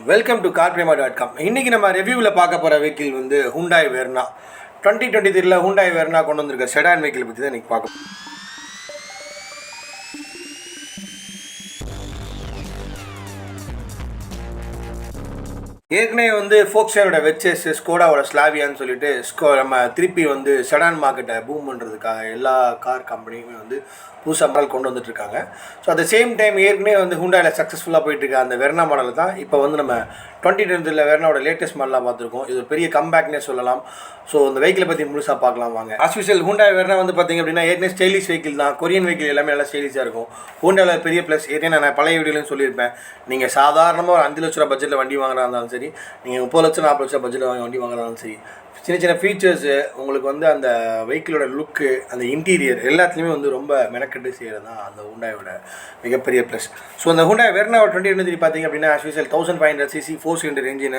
Welcome to carprema.com. இன்றைக்கி நம்ம ரிவ்யூவில் பார்க்க போகிற வெஹிக்கிள் வந்து ஹுண்டாய் வெர்னா 2023 ஹுண்டாய் வெர்னா கொண்டு வந்திருக்க செடான் வெஹிக்கிள் பற்றி தான் இன்றைக்கி பார்க்க. ஏற்கனவே வந்து ஃபோக்ஸாவோட வெச்சஸ் ஸ்கோடாவோட ஸ்லாவியான்னு சொல்லிட்டு நம்ம திருப்பி வந்து செடான் மார்க்கெட்டை பூம் பண்ணுறதுக்காக எல்லா கார் கம்பெனியுமே வந்து புதுசாக மாடல் கொண்டு வந்துட்டுருக்காங்க. So at the same time ஏற்கனவே வந்து ஹுண்டாயில் சக்ஸஸ்ஃபுல்லாக போயிட்டுருக்க அந்த வெர்னா மாடல் தான் இப்போ வந்து நம்ம 2023 வெர்னாவோட லேட்டஸ்ட் மாடலாக பார்த்துருக்கோம். இது ஒரு பெரிய கம்பேக்னே சொல்லலாம். ஸோ இந்த வெஹிக்கிளை பற்றி முழுசாக பார்க்கலாம் வாங்க. ஆஸ்பிஷியல் ஹுண்டாய் வெர்னா வந்து பார்த்திங்க அப்படின்னா ஏற்கனவே ஸ்டைலிஷ் வெஹிக்கிள் தான். கொரியன் வெஹிக்கிள் எல்லாமே நல்லா ஸ்டைலிஷாக இருக்கும். ஹுண்டாவில் பெரிய ப்ளஸ் ஏற்கனவே நான் பழைய வீடியோலையும் சொல்லியிருப்பேன். நீங்கள் சாதாரணமாக ஒரு 5 லட்ச ரூபா பட்ஜெட்டில் வண்டி வாங்குறதா இருந்தாலும் சரி, நீங்கள் 30 லட்சம் 40 லட்சம் பட்ஜெட்டில் வண்டி வாங்குறதாலும் சரி, சின்ன சின்ன ஃபீச்சர்ஸு உங்களுக்கு வந்து அந்த வெஹிக்கிளோட லுக்கு, அந்த இன்டீரியர் எல்லாத்துலேயுமே வந்து ரொம்ப மெனக்கெட்டு செய்கிறது தான் அந்த ஹுண்டாயோட மிகப்பெரிய ப்ளஸ். ஸோ அந்த ஹுண்டாய் வெர்னா 2023 பார்த்திங்க அப்படின்னா ஆஸ்பிஷியல் 1500cc 4-cylinder engine,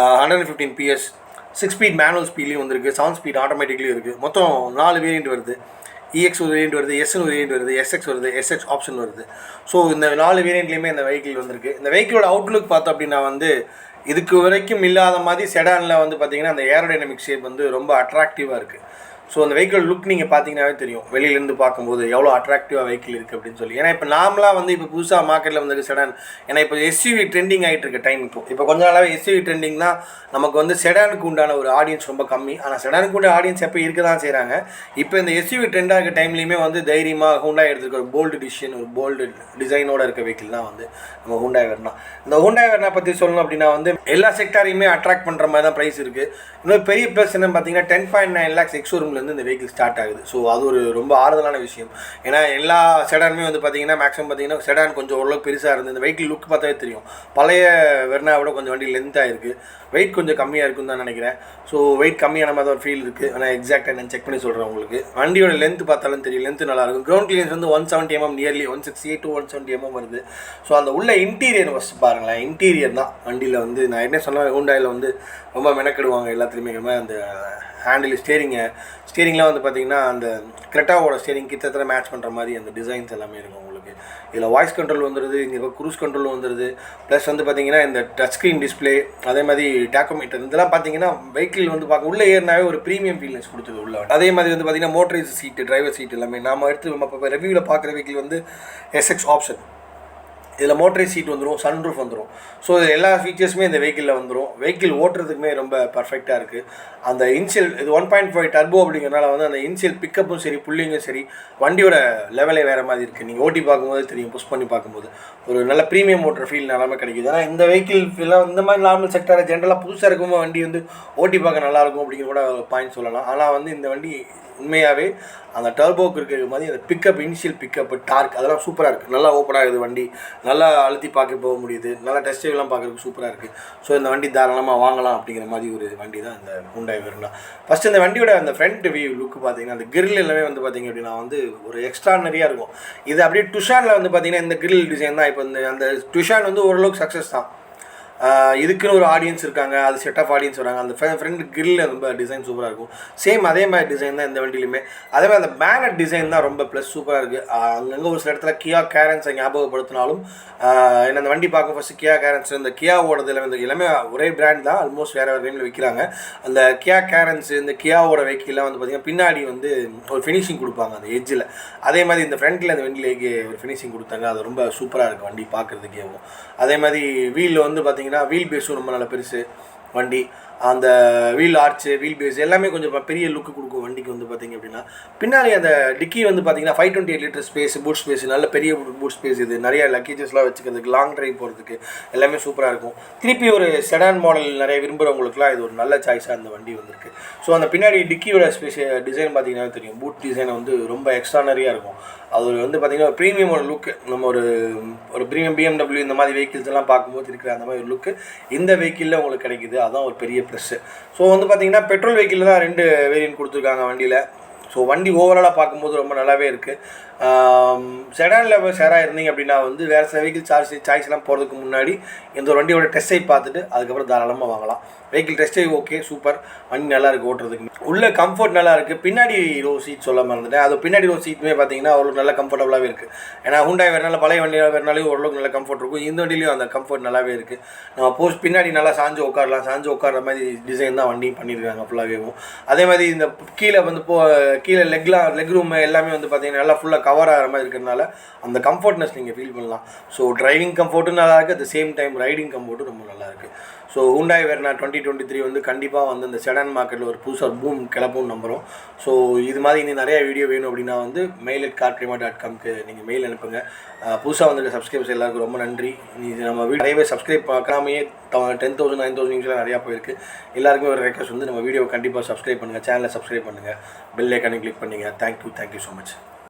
115 PS, 6 speed manual ஸ்பீட்லேயும் வந்துருக்கு, 7 ஸ்பீட் ஆட்டோமேட்டிக்லேயும் இருக்குது. மொத்தம் 4 வேரியண்ட் வருது. EX ஒரு வேரியண்ட் வருது, S ஒரு வேரியண்ட் வருது, SX வருது, SX ஆப்ஷன் வருது. ஸோ இந்த 4 வேரியண்ட்லேயுமே இந்த வெஹிக்கிள் வந்திருக்கு. இந்த வெஹிக்கிளோட அவுட்லுக் பார்த்தோம் அப்படின்னா வந்து இதுக்கு வரைக்கும் இல்லாத மாதிரி செடானில் வந்து பார்த்திங்கன்னா அந்த ஏரோடைனமிக் ஷேப் வந்து ரொம்ப அட்ராக்டிவாக இருக்குது. ஸோ அந்த வெஹிக்கிள் லுக் நீங்கள் பார்த்தீங்கன்னாவே தெரியும், வெளியிலேருந்து பார்க்கும்போது எவ்வளோ அட்ராக்டிவாக வெஹிக்கிள் இருக்குது அப்படின்னு சொல்லி. ஏன்னா இப்போ நார்மலாக வந்து இப்போ புதுசாக மார்க்கெட்டில் வந்து செடான், ஏன்னா இப்போ SUV ட்ரெண்டிங் ஆகிட்டு இருக்க டைம். இப்போ கொஞ்ச நாளாகவே SUV ட்ரெண்டிங் தான். நமக்கு வந்து செடானுக்கு உண்டான ஒரு ஆடியன்ஸ் ரொம்ப கம்மி. ஆனால் செடானுக்கு உண்டான ஆடியன்ஸ் எப்போ இருக்க தான் செய்கிறாங்க. இப்போ இந்த SUV ட்ரெண்டாக இருக்க டைம்லேயுமே வந்து தைரியமாக ஹுண்டாய் எடுத்துருக்க ஒரு போல்டு டிசிஷன், ஒரு போல்டு டிசைனோட இருக்க வெஹிக்கிள் தான் வந்து நம்ம ஹுண்டாய் வெர்னா. இந்த ஹுண்டாய் வெர்னா பற்றி சொல்லணும் அப்படின்னா வந்து எல்லா செக்டாரையுமே அட்ராக்ட் பண்ணுற மாதிரி தான் ப்ரைஸ் இருக்குது. இன்னொரு பெரிய ப்ளஸ் என்னன்னு பார்த்தீங்கன்னா 10.9 lakhs எக்ஸ்ஷோரூம்லேருந்து இந்த வெஹிக்கிள் ஸ்டார்ட் ஆகுது. ஸோ அது ஒரு ரொம்ப ஆறுதலான விஷயம். ஏன்னா எல்லா செடானுமே வந்து பார்த்தீங்கன்னா மேக்ஸிமம் பார்த்தீங்கன்னா செடான் கொஞ்சம் ஓரளவுக்கு பெருசாக இருந்து இந்த வெஹிக்கிள் லுக் பார்த்தாவே தெரியும். பழைய வெர்னாவோட கொஞ்சம் வண்டி லென்த்தாக இருக்குது, வெயிட் கொஞ்சம் கம்மியாக இருக்குன்னு தான் நினைக்கிறேன். ஸோ வெயிட் கம்மியான மாதிரி ஒரு ஃபீல் இருக்குது. ஆனால் எக்ஸாக்டாக நான் செக் பண்ணி சொல்கிறேன் உங்களுக்கு. வண்டியோட லென்த் பார்த்தாலும் தெரியும், லென்த்து நல்லாயிருக்கும். கிரவுண்ட் கிளியரன்ஸ் வந்து 170 mm, நியர்லி 168 to 170 mm வருது. ஸோ அந்த உள்ள இன்டீரியர் ஃபஸ்ட் பாருங்களேன். இன்டீரியர் தான் வண்டியில் வந்து நான் என்ன சொன்னேன், ஹுண்டாயில் வந்து ரொம்ப மெனக்கெடுவாங்க எல்லாத்துலேயுமே. அந்த ஹேண்டில் ஸ்டீரிங்லாம் வந்து பார்த்திங்கன்னா அந்த கிரெட்டாவோட ஸ்டீரிங் கிட்டத்தட்ட மேட்ச் பண்ணுற மாதிரி அந்த டிசைன்ஸ் எல்லாமே இருக்கும் உங்களுக்கு. இதில் வாய்ஸ் கண்ட்ரோல் வந்துடுது, இங்கே இப்போ க்ரூஸ் கண்ட்ரோல் வந்துடுது. ப்ளஸ் வந்து பார்த்திங்கன்னா இந்த டச் ஸ்க்ரீன் டிஸ்பிளே, அதே மாதிரி டாக்கோமீட்டர், இதெல்லாம் பார்த்திங்கன்னா வெஹிக்கிள் வந்து பார்க்க உள்ளே ஏறினாவே ஒரு ப்ரீமியம் ஃபீல்னஸ் கொடுத்துது உள்ள. அதே மாதிரி வந்து பார்த்திங்கன்னா மோட்டரைஸ் சீட்டு, டிரைவர் சீட் எல்லாமே நம்ம எடுத்து நம்ம இப்போ ரிவ்யூவில் பார்க்குற வெஹிக்கிள் வந்து SX ஆப்ஷன். இதில் மோட்டரைஸ் சீட் வந்துடும், சன்ரூஃப் வந்துடும். ஸோ இது எல்லா ஃபீச்சர்ஸுமே இந்த வெஹிக்கிளில் வந்துடும். வெஹிக்கிள் ஓட்டுறதுக்குமே ரொம்ப பர்ஃபெக்டாக இருக்குது. அந்த இன்ஷியல் இது 1.5 டர்போ அப்படிங்கிறனால வந்து அந்த இன்ஷியல் பிக்கப்பும் சரி, புல்லிங்கும் சரி, வண்டியோட லெவலே வேறு மாதிரி இருக்குது. நீங்கள் ஓட்டி பார்க்கும்போது தெரியும், புஷ் பண்ணி பார்க்கும்போது ஒரு நல்ல ப்ரீமியம் ஓட்டுற ஃபீல் எல்லாமே கிடைக்குது. ஆனால் இந்த வெஹிக்கிள் ஃபீலாம் இந்த மாதிரி நார்மல் செக்டாரை ஜென்ரலாக புதுசாக இருக்கும்போது வண்டி வந்து ஓட்டி பார்க்க நல்லாயிருக்கும் அப்படிங்கிற கூட பாயிண்ட் சொல்லலாம். ஆனால் வந்து இந்த வண்டி உண்மையாகவே அந்த டர்போக்கு இருக்கிற மாதிரி அந்த பிக்கப், இனிஷியல் பிக்கப், டார்க் அதெல்லாம் சூப்பராக இருக்குது. நல்லா ஓப்பனாக இருக்குது வண்டி, நல்லா அழுத்தி பார்க்க போக முடியுது, நல்லா டெஸ்ட் ட்ரைவ்லாம் பார்க்குறதுக்கு சூப்பராக இருக்குது. ஸோ இந்த வண்டி தாராளமாக வாங்கலாம் அப்படிங்கிற மாதிரி ஒரு வண்டி தான் இந்த ஹுண்டாய் வெர்னா. ஃபஸ்ட்டு இந்த வண்டியோட அந்த ஃப்ரண்ட் வியூ லுக் பார்த்தீங்கன்னா அந்த கிரில் எல்லாமே வந்து பார்த்திங்க அப்படின்னா வந்து ஒரு எக்ஸ்ட்ரானரியாக இருக்கும். இது அப்படியே டுஷானில் வந்து பார்த்திங்கன்னா இந்த கிரில் டிசைன் தான் இப்போ அந்த டுஷான் வந்து ஓரளவுக்கு சக்ஸஸ் தான். இதுக்குன்னு ஒரு ஆடியன்ஸ் இருக்காங்க, அது செட் ஆஃப் ஆடியன்ஸ் வராங்க. அந்த ஃப்ரண்ட் கிரில் ரொம்ப டிசைன் சூப்பராக இருக்கும். சேம் அதே மாதிரி டிசைன் தான் இந்த வண்டியிலுமே. அதே மாதிரி அந்த பேனர் டிசைன் தான் ரொம்ப ப்ளஸ் சூப்பராக இருக்குது. அங்கங்கே ஒரு சில இடத்துல கியா கேரன்ஸை ஞாபகப்படுத்தினாலும் என்ன அந்த வண்டி பார்க்கும் ஃபஸ்ட்டு கியா கேரன்ஸ், இந்த கியாவோடது எல்லாமே ஒரே பிராண்ட் தான், ஆல்மோஸ்ட் வேறு வேறு நேமில் விற்கிறாங்க. அந்த கியா கேரன்ஸு, இந்த கியாவோட வெஹிக்கிள்லாம் வந்து பார்த்திங்கன்னா பின்னாடி வந்து ஒரு ஃபினிஷிங் கொடுப்பாங்க அந்த எட்ஜில். அதே மாதிரி இந்த ஃப்ரண்ட்டில் அந்த வண்டியிலேயே ஒரு ஃபினிஷிங் கொடுத்தாங்க. அது ரொம்ப சூப்பராக இருக்குது வண்டி பார்க்குறதுக்கேவும். அதே மாதிரி வீலில் வந்து பார்த்திங்கன்னா வீல் பேஸும் ரொம்ப நல்ல பெருசு வண்டி. அந்த வீல் ஆர்ச்சு, வீல் பேஸ் எல்லாமே கொஞ்சம் பெரிய லுக்கு கொடுக்கும் வண்டிக்கு வந்து பார்த்திங்க அப்படின்னா. பின்னாடி அந்த டிக்கி வந்து பார்த்திங்கன்னா 528 லிட்டர் ஸ்பேஸ், பூட் ஸ்பேஸ், நல்ல பெரிய பூட் ஸ்பேஸ். இது நிறைய லக்கேஜஸ்லாம் வச்சுக்கிறதுக்கு, லாங் ட்ரைவ் போகிறதுக்கு எல்லாமே சூப்பராக இருக்கும். திருப்பி ஒரு செடான் மாடல் நிறைய விரும்புகிறவங்களுக்குலாம் இது ஒரு நல்ல சாய்ஸாக அந்த வண்டி வந்திருக்கு. ஸோ அந்த பின்னாடி டிக்கியோட டிசைன் பார்த்திங்கன்னா தெரியும், பூட் டிசைன் வந்து ரொம்ப எக்ஸ்ட்ரானரியாக இருக்கும். அது வந்து பார்த்திங்கன்னா ஒரு ப்ரீமியமோட லுக்கு. நம்ம ஒரு ப்ரீமியம் BMW இந்த மாதிரி வெஹிக்கிள்ஸ் எல்லாம் பார்க்கும்போது இருக்கிற அந்த மாதிரி ஒரு லுக்கு இந்த வெஹிக்கிளில் உங்களுக்கு கிடைக்குது. அதுதான் ஒரு பெரிய ப்ளஸ்ஸு. ஸோ வந்து பார்த்திங்கன்னா பெட்ரோல் வெஹிக்கிளில் தான் 2 வேரியன்ட் கொடுத்துருக்காங்க வண்டியில். ஸோ வண்டி ஓவராலாக பார்க்கும்போது ரொம்ப நல்லாவே இருக்குது. செடானில் ஷேராக இருந்தீங்க அப்படின்னா வந்து வேறு சில வெஹிக்கிள் சாய்ஸ்லாம் போகிறதுக்கு முன்னாடி இந்த ஒரு வண்டியோட டெஸ்ட் ட்ரைவ் பார்த்துட்டு அதுக்கப்புறம் தாராளமாக வாங்கலாம். Vehicle test drive okay, super, வண்டி நல்லா இருக்குது ஓட்டுறதுக்கு. உள்ள கம்ஃபர்ட் நல்லா இருக்குது. பின்னாடி ரோ சீட் சொல்ல மறந்துட்டேன். அது பின்னாடி ரோ சீட்டுமே பார்த்தீங்கன்னா அவ்வளோ நல்ல கம்ஃபர்டபுளாகவே இருக்குது. ஏன்னா ஹுண்டாய் வேறுனால பழைய வண்டி வேறுனாலையும் ஓரளவுக்கு நல்ல கம்ஃபர்ட் இருக்கும். இந்த வண்டியிலையும் அந்த கம்ஃபர்ட் நல்லாவே இருக்குது. நம்ம பின்னாடி நல்லா சாஞ்சு உட்கார்ற மாதிரி டிசைன் தான் வண்டியும் பண்ணியிருக்காங்க ஃபுல்லாகவே. அதே மாதிரி இந்த கீழே வந்து கீழே லெக் ரூம் எல்லாமே வந்து பார்த்தீங்கன்னா நல்லா ஃபுல்லாக கவர் ஆகிற மாதிரி இருக்கிறதுனால அந்த கம்ஃபர்ட்னஸ் நீங்கள் ஃபீல் பண்ணலாம். ஸோ டிரைவிங் கம்ஃபர்ட்டும் நல்லா இருக்குது, at the same time riding கம்ஃபர்ட்டும் ரொம்ப நல்லா இருக்குது. ஸோ ஹுண்டாய் வெர்னா 2023 வந்து கண்டிப்பாக வந்து இந்த செடான் மார்க்கெட்டில் ஒரு புதுசாக பூம் கிளப்பும் நம்புகிறோம். ஸோ இது மாதிரி இன்னும் நிறையா வீடியோ வேணும் அப்படின்னா வந்து mail@carprima.comக்கு நீங்கள் மெயில் அனுப்புங்க. புதுசாக வந்துட்டு சப்ஸ்கிரைபர்ஸ் எல்லாருக்கும் ரொம்ப நன்றி. நம்ம வீடியோ நிறையவே சப்ஸ்கிரைப் பார்க்காமையே 10,000 9,000 நிமிஷம் நிறையா போயிருக்கு. எல்லாருக்குமே ஒரு ரெக்வஸ்ட் வந்து நம்ம வீடியோவை கண்டிப்பாக சப்ஸ்கிரைப் பண்ணுங்கள், சேனலை சப்ஸ்கிரைப் பண்ணுங்கள், பெல் ஐக்கானை கிளிக் பண்ணுங்கள். Thank you so much.